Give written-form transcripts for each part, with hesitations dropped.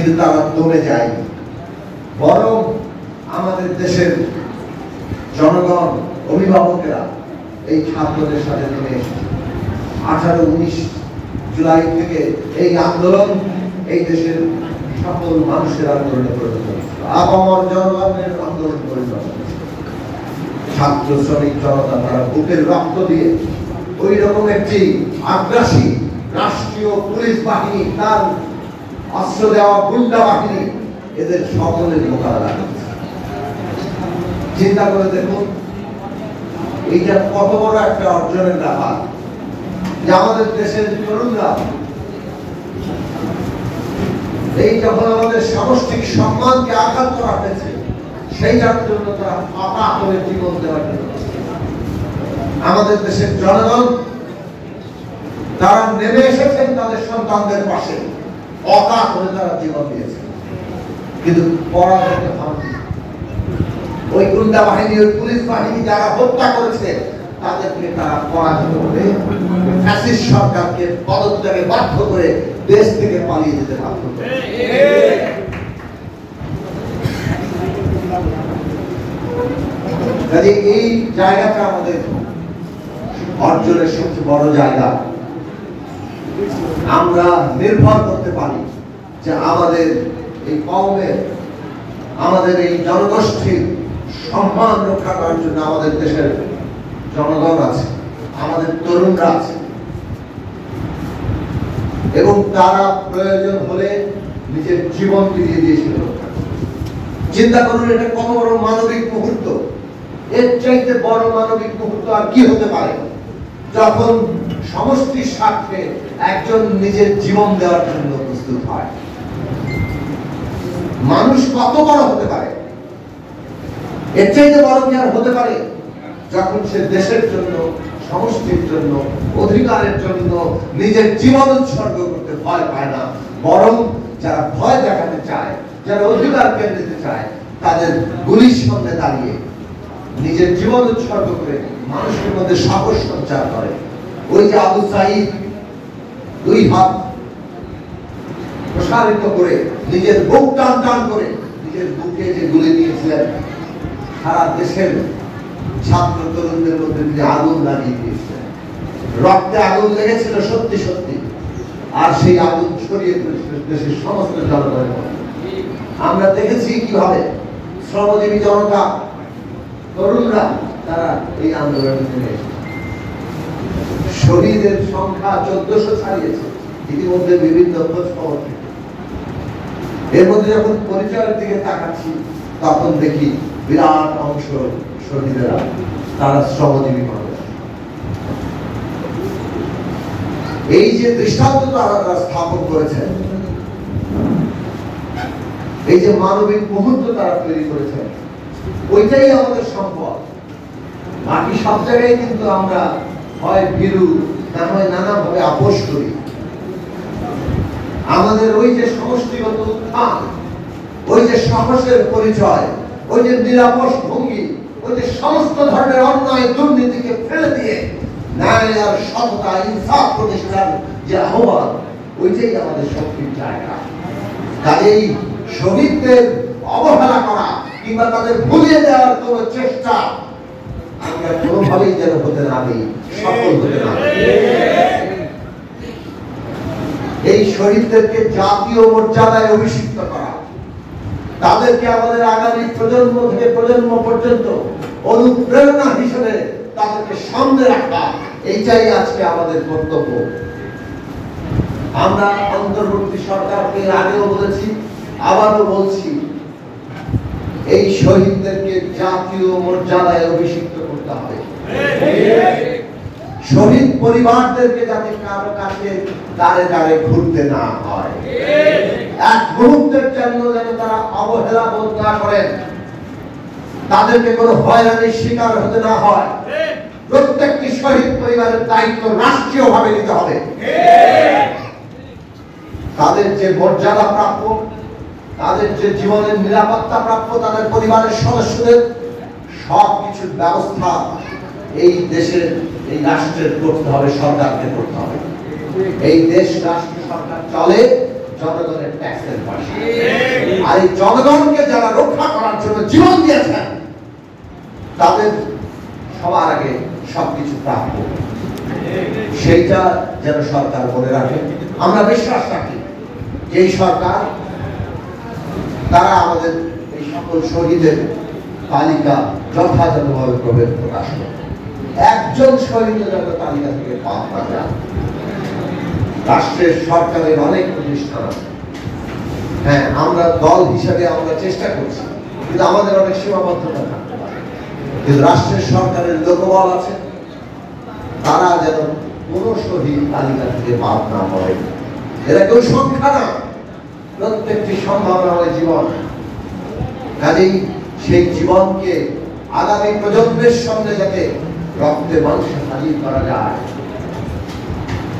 কিন্তু তারা দমে যায়নি, বরং আমাদের দেশের জনগণ, অভিভাবকেরা এই ছাত্রদের সাথে নেমে এসেছে। 18-19 জুলাই থেকে এই আন্দোলন এই দেশের সকল মানুষের আন্দোলনে পরিণত হয়েছিল, আপামর জনগণের আন্দোলন পরিণত হয়েছিল। ছাত্র শ্রমিক জনতা তারা বুকের রক্ত দিয়ে ওই রকম একটি আগ্রাসী রাষ্ট্রীয় পুলিশ বাহিনী, তার অস্ত্র দেওয়া গুন্ডা বাহিনী, এদের সকলের মোকাবেলা করছে। চিন্তা করে দেখুন এইটা কত বড় একটা অর্জনের ব্যাপার যে আমাদের দেশের তরুণরা, এই যখন আমাদের সামষ্টিক সম্মানকে আঘাত করা হয়েছে সেইটার জন্য তারা ফাঁকা করে জীবন দেওয়ার জন্য আমাদের দেশের জনগণ তারা নেমে এসেছেন তাদের সন্তানদের পাশে, অকা করে তারা জীবন দিয়েছে। কিন্তু পরাজিত হয়নি। ওই গুন্ডা বাহিনী, ওই পুলিশ বাহিনী যারা হত্যা করেছে তাদেরকে তারা পরাজিত করে ফ্যাসিস্ট সরকারকে পদত্যাগে বাধ্য করে দেশ থেকে পালিয়ে যেতে বাধ্য করে। কাজে এই জায়গাটা আমাদের অর্জনের সবচেয়ে বড় জায়গা। আমরা নির্ভর করতে পারি যে আমাদের এই কওমের, আমাদের এই জনগোষ্ঠীর সম্মান রক্ষা করার জন্য আমাদের দেশের জনগণ আছে, আমাদের তরুণরা আছে, এবং তারা প্রয়োজন হলে নিজের জীবন দিয়ে দিয়েছিল। চিন্তা করুন এটা কত বড় মানবিক মুহূর্ত। এর চাইতে বড় মানবিক মুহূর্ত আর কি হতে পারে, যখন সমষ্টির স্বার্থে একজন নিজের জীবন দেওয়ার জন্য প্রস্তুত হয়। মানুষ কত বড় হতে পারে, এর চাইতে বড় কি আর হতে পারে, যখন সে দেশের জন্য, সমষ্টির জন্য, অধিকারের জন্য নিজের জীবন উৎসর্গ করতে ভয় পায় না, বরং যারা ভয় দেখাতে চায়, যারা অধিকার কেড়ে নিতে চায়, তাদের গুলির সামনে দাঁড়িয়ে নিজের জীবন উৎসর্গ করে মানুষের মধ্যে সাহস সঞ্চার করে। ওই যে আবু সাঈদ 2 হাত প্রসারিত করে নিজের বুক টান টান করে নিজের বুকে যে গুলি দিয়েছিলেন, সারা দেশের ছাত্র তরুণদের মধ্যে তিনি আগুন লাগিয়ে দিয়েছিলেন। রক্তে আগুন লেগেছিল সত্যি সত্যি, আর সেই আগুন ছড়িয়ে পড়েছিল দেশের সমস্ত জনগণের মধ্যে। আমরা দেখেছি কিভাবে শ্রমজীবী জনতা, তরুণরা তারা এই আন্দোলনে নেমে এসেছে। শহীদের সংখ্যা 1400 ছাড়িয়েছে ইতিমধ্যে বিভিন্ন খোঁজ খবর থেকে। এর মধ্যে যখন পরিচয়ের দিকে তাকাচ্ছি তখন দেখি বিরাট অংশ শহীদেরা তারা শ্রমজীবী মানুষ। এই যে দৃষ্টান্ত তারা স্থাপন করেছেন, এই যে মানবিক মুহূর্ত তারা তৈরি করেছেন, ওইটাই আমাদের সম্পদ। বাকি সব জায়গায় কিন্তু আমরা হয় ভীরু, না হয় নানাভাবে আপোষ করি। আমাদের ওই যে সমষ্টিগত উত্থান, ওই যে সাহসের পরিচয়, ওই যে নিরাপস ভঙ্গি, ওই যে সমস্ত ধরনের অন্যায় দুর্নীতিকে ফেলে দিয়ে ন্যায় আর সততা, ইনসাফ প্রতিষ্ঠার যে আহ্বান, ওইটাই আমাদের শক্তির জায়গা। কাজেই শহীদদের অবহেলা করা কিংবা তাদের ভুলিয়ে দেওয়ার কোন চেষ্টা আমরা কোনোভাবেই যেন হতে না দিই, সফল হতে না দিই। এই শহীদদেরকে জাতীয় মর্যাদায় অভিষিক্ত করা, তাদেরকে আমাদের আগামী প্রজন্ম থেকে প্রজন্ম পর্যন্ত অনুপ্রেরণা হিসেবে তাদেরকে সামনে রাখা, এইটাই আজকে আমাদের কর্তব্য। আমরা অন্তর্বর্তী সরকারকে আগেও বলেছি, আবারও বলছি, এই শহীদদেরকে জাতীয় মর্যাদায় অভিষিক্ত করতে হবে। শহীদ পরিবারদেরকে যাতে কারো কাছে দাঁড়ে দাঁড়ে ঘুরতে না হয়, এক মুহূর্তের জন্য যেন তারা অবহেলা বোধ না করেন, তাদেরকে কোনো হয়রানির শিকার হতে না হয়। প্রত্যেকটি শহীদ পরিবারের দায়িত্ব রাষ্ট্রীয়ভাবে নিতে হবে। তাদের যে মর্যাদা প্রাপ্য, তাদের যে জীবনের নিরাপত্তা প্রাপ্য, তাদের পরিবারের সদস্যদের সবকিছুর ব্যবস্থা এই দেশের, এই রাষ্ট্রের করতে হবে, সরকারকে করতে হবে। এই দেশ রাষ্ট্র সরকার চলে জনগণের ট্যাক্সের পয়সা। আর এই জনগণকে যারা রক্ষা করার জন্য জীবন দিয়েছেন তাদের সবার আগে সবকিছু প্রাপ্য, সেইটা যেন সরকার মনে রাখে। আমরা বিশ্বাস রাখি যে এই সরকার তারা আমাদের এই সকল শহীদের তালিকা যথাযথভাবে প্রকাশ করে। একজন শহীদ যেন তালিকা থেকে বাদ না যায়। রাষ্ট্রের সরকারের অনেক প্রতিষ্ঠান আছে, হ্যাঁ আমরা দল হিসাবে আমরা চেষ্টা করছি, কিন্তু আমাদের অনেক সীমাবদ্ধতা থাকতে পারে। কিন্তু রাষ্ট্রের সরকারের লোকবল আছে, তারা যেন কোন শহীদ তালিকা থেকে বাদ না পড়ে। এরা কেউ সংখ্যা না, প্রত্যেকটি সম্ভাবনাময় জীবন। কাজেই সেই জীবনকে আগামী প্রজন্মের সামনে যাতে রক্তে মাংসে হাজির করা যায়,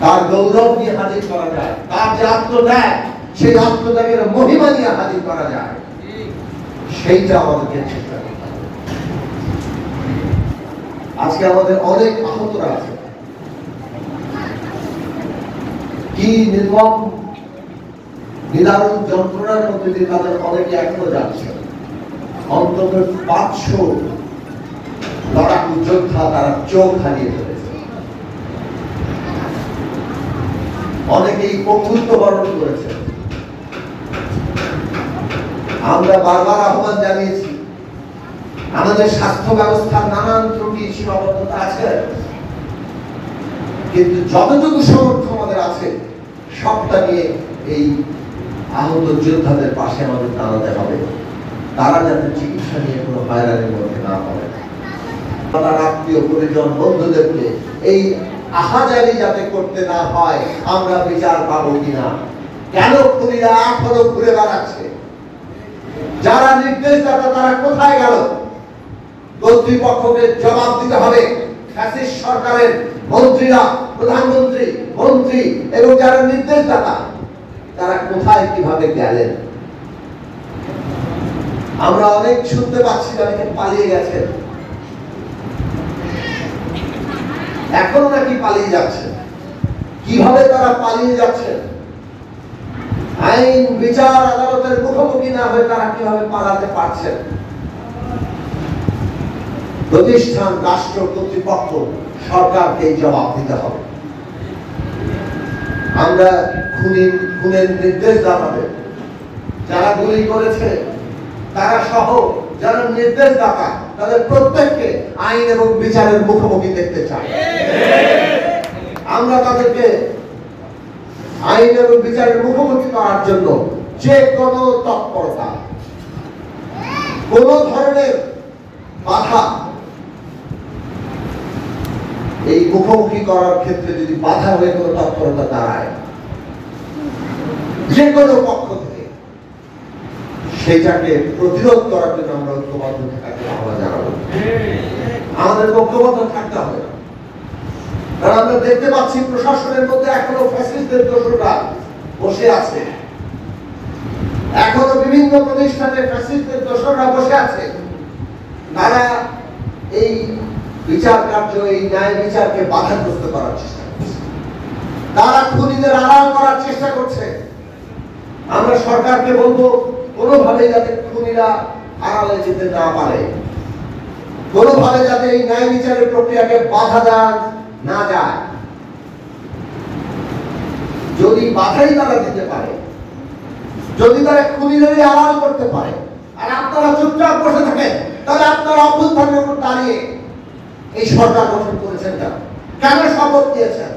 তার গৌরব নিয়ে হাজির করা যায়, তার যে আত্মত্যাগ সেই আত্মত্যাগের মহিমা নিয়ে হাজির করা যায়, সেইটা আমাদেরকে চেষ্টা করতে হবে। আজকে আমাদের অনেক আহতরা আছে, কি নির্মম নিদারুণ যন্ত্রণার মধ্যে দিয়ে তাদের অনেকে এখনো যাচ্ছে। অন্তত 500 লড়াকু যোদ্ধা তারা চোখ হারিয়ে ফেলেছে, অনেকেই পঙ্গুত্ব বরণ করেছে। আমরা বারবার আহ্বান জানিয়েছি, আমাদের স্বাস্থ্য ব্যবস্থার নানান ত্রুটি সীমাবদ্ধতা আছে, কিন্তু যতটুকু সামর্থ্য আমাদের আছে সবটা নিয়ে এই আহত যোদ্ধাদের পাশে আমাদের দাঁড়াতে হবে। তারা যাতে চিকিৎসা নিয়ে কোনো হয়রানির মধ্যে না পড়ে, তার আত্মীয় পরিজন বন্ধুদেরকে এই আহাজারি যাতে করতে না হয়। আমরা বিচার পাবো কিনা, কেন খুনিরা এখনো ঘুরে বেড়াচ্ছে, যারা নির্দেশদাতা তারা কোথায় গেল? কর্তৃপক্ষকে জবাব দিতে হবে। ফ্যাসিস্ট সরকারের মন্ত্রীরা, প্রধানমন্ত্রী, মন্ত্রী এবং যারা নির্দেশদাতা তারা কোথায় কিভাবে গেলেন? আমরা অনেক শুনতে পাচ্ছি অনেকে পালিয়ে গেছেন, এখনো নাকি পালিয়ে যাচ্ছে। কিভাবে তারা পালিয়ে যাচ্ছে? আইন বিচার আদালতের মুখোমুখি না হয়ে তারা কিভাবে পালাতে পারছেন? প্রতিষ্ঠান, রাষ্ট্র, কর্তৃপক্ষ, সরকারকে জবাব দিতে হবে। আমরা খুনের নির্দেশদাতাদের, যারা গুলি করেছে তারা সহ যারা নির্দেশদাতা, তাদের প্রত্যেককে আইন এবং বিচারের মুখোমুখি দেখতে চাই। আমরা তাদেরকে আইন এবং বিচারের মুখোমুখি করার জন্য যে কোনো তৎপরতা, কোন ধরনের বাধা, এই মুখোমুখি করার ক্ষেত্রে যদি বাধা হয়ে কোনো তৎপরতা দাঁড়ায় যে কোনো পক্ষ থেকে, সেটাকে প্রতিরোধ করার জন্য আমরা ঐক্যবদ্ধ থাকাকে আহ্বান জানাবো। আমাদের ঐক্যবদ্ধ থাকতে হবে, কারণ আমরা দেখতে পাচ্ছি প্রশাসনের মধ্যে এখনো ফ্যাসিস্টদের দোসররা বসে আছে, এখনো বিভিন্ন প্রতিষ্ঠানে ফ্যাসিস্টদের দোসররা বসে আছে। তারা এই বিচার কার্য, এই ন্যায় বিচারকে বাধাগ্রস্ত করার চেষ্টা করছে, তারা খুনিদের আড়াল করার চেষ্টা করছে। আমরা সরকারকে বলবো, কোনোভাবে যাতে খুনিরা আড়ালে যেতে না পারে, কোনোভাবে যাতে এই ন্যায় বিচারের প্রক্রিয়াকে বাধা দেওয়া না যায়। যদি বাধাই তারা দিতে পারে, যদি তারা খুনিদেরই আড়াল করতে পারে, আর আপনারা চুপচাপ বসে থাকেন, তাহলে আপনারা অভ্যুত্থানের উপর দাঁড়িয়ে এই সরকার গঠন করেছেন কেন শপথ দিয়েছেন?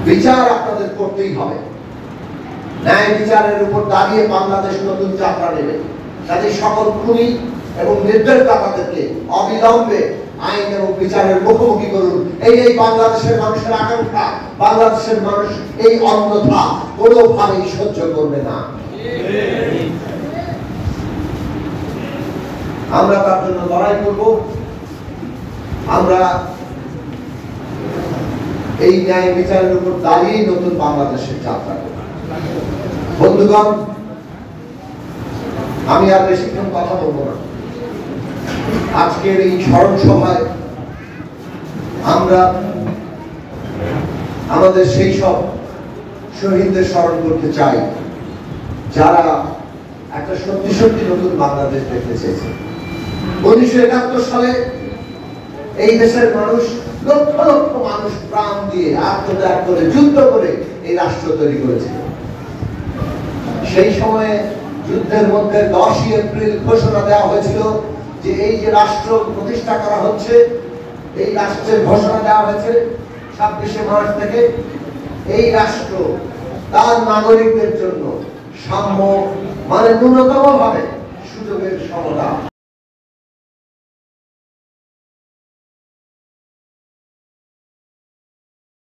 বিচার আপনাদের করতেই হবে। ন্যায় বিচারের উপর দাঁড়িয়ে বাংলাদেশ নতুন যাত্রা নেবে। কাজে সকল খুনি এবং নির্দেশদাতাদেরকে অবিলম্বে আইন এবং বিচারের মুখোমুখি করুন। এই বাংলাদেশের মানুষের আকাঙ্ক্ষা, বাংলাদেশের মানুষ এই অন্যথা কোনোভাবেই সহ্য করবে না। আমরা তার জন্য লড়াই করব। আমরা এই ন্যায় বিচারের উপর দাঁড়িয়ে নতুন বাংলাদেশের যাত্রা করব। বন্ধুগণ, আমি আর বেশিক্ষণ কথা বলবো না। আজকের এই স্মরণ সভায় আমরা আমাদের সেই সব শহীদদের স্মরণ করতে চাই, যারা একটা সত্যি সত্যি নতুন বাংলাদেশ দেখতে চেয়েছে। 1971 সালে এই দেশের মানুষ, লক্ষ লক্ষ মানুষ প্রাণ দিয়ে আত্মত্যাগ করে যুদ্ধ করে এই রাষ্ট্র তৈরি করেছিল। সেই সময়ে যুদ্ধের মধ্যে 10ই এপ্রিল ঘোষণা দেওয়া হয়েছিল যে এই যে রাষ্ট্র প্রতিষ্ঠা করা হচ্ছে, এই রাষ্ট্রের ঘোষণা দেওয়া হয়েছে 26শে মার্চ থেকে, এই রাষ্ট্র তার নাগরিকদের জন্য সাম্য, মানে ন্যূনতম ভাবে সুযোগের সমতা